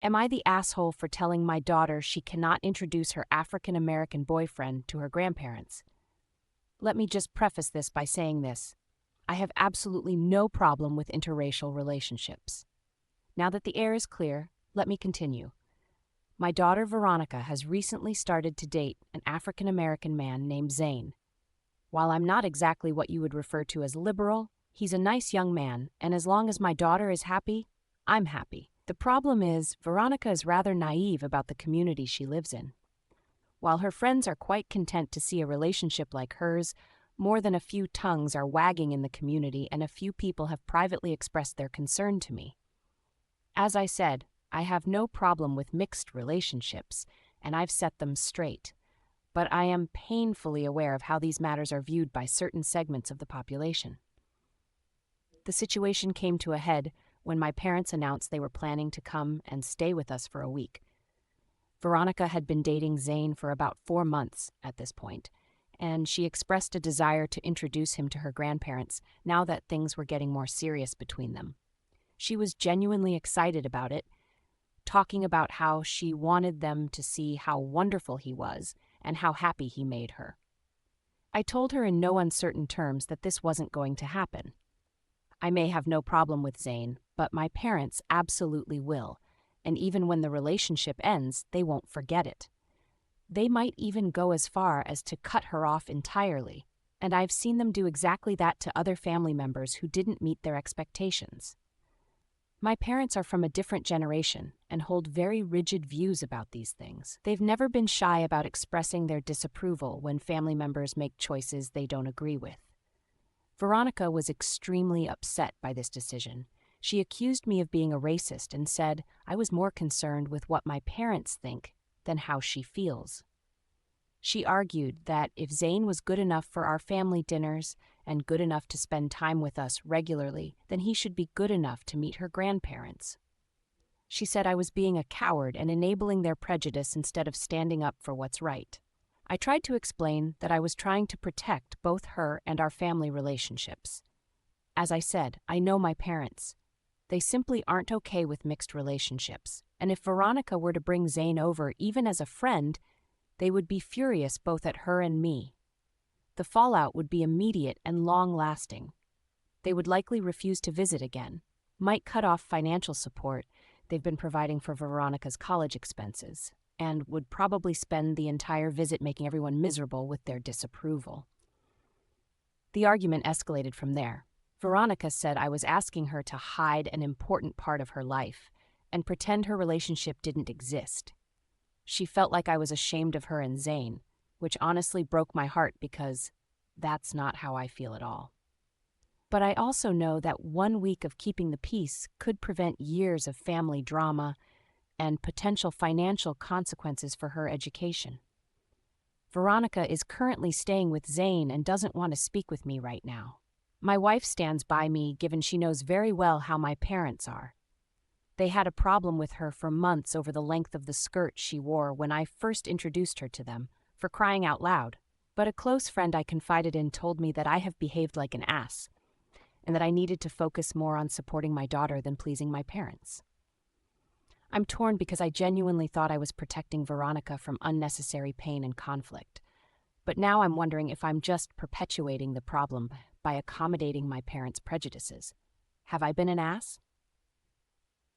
Am I the asshole for telling my daughter she cannot introduce her African American boyfriend to her grandparents? Let me just preface this by saying this. I have absolutely no problem with interracial relationships. Now that the air is clear, let me continue. My daughter Veronica has recently started to date an African American man named Zane. While I'm not exactly what you would refer to as liberal, he's a nice young man, and as long as my daughter is happy, I'm happy. The problem is, Veronica is rather naive about the community she lives in. While her friends are quite content to see a relationship like hers, more than a few tongues are wagging in the community and a few people have privately expressed their concern to me. As I said, I have no problem with mixed relationships, and I've set them straight. But I am painfully aware of how these matters are viewed by certain segments of the population. The situation came to a head when my parents announced they were planning to come and stay with us for a week. Veronica had been dating Zane for about 4 months at this point, and she expressed a desire to introduce him to her grandparents now that things were getting more serious between them. She was genuinely excited about it, talking about how she wanted them to see how wonderful he was and how happy he made her. I told her in no uncertain terms that this wasn't going to happen. I may have no problem with Zane, but my parents absolutely will, and even when the relationship ends, they won't forget it. They might even go as far as to cut her off entirely, and I've seen them do exactly that to other family members who didn't meet their expectations. My parents are from a different generation and hold very rigid views about these things. They've never been shy about expressing their disapproval when family members make choices they don't agree with. Veronica was extremely upset by this decision. She accused me of being a racist and said I was more concerned with what my parents think than how she feels. She argued that if Zane was good enough for our family dinners and good enough to spend time with us regularly, then he should be good enough to meet her grandparents. She said I was being a coward and enabling their prejudice instead of standing up for what's right. I tried to explain that I was trying to protect both her and our family relationships. As I said, I know my parents. They simply aren't okay with mixed relationships, and if Veronica were to bring Zane over even as a friend, they would be furious both at her and me. The fallout would be immediate and long-lasting. They would likely refuse to visit again, might cut off financial support they've been providing for Veronica's college expenses, and would probably spend the entire visit making everyone miserable with their disapproval. The argument escalated from there. Veronica said I was asking her to hide an important part of her life and pretend her relationship didn't exist. She felt like I was ashamed of her and Zane, which honestly broke my heart because that's not how I feel at all. But I also know that 1 week of keeping the peace could prevent years of family drama and potential financial consequences for her education. Veronica is currently staying with Zane and doesn't want to speak with me right now. My wife stands by me given she knows very well how my parents are. They had a problem with her for months over the length of the skirt she wore when I first introduced her to them, for crying out loud. But a close friend I confided in told me that I have behaved like an ass, and that I needed to focus more on supporting my daughter than pleasing my parents. I'm torn because I genuinely thought I was protecting Veronica from unnecessary pain and conflict. But now I'm wondering if I'm just perpetuating the problem by accommodating my parents' prejudices. Have I been an ass?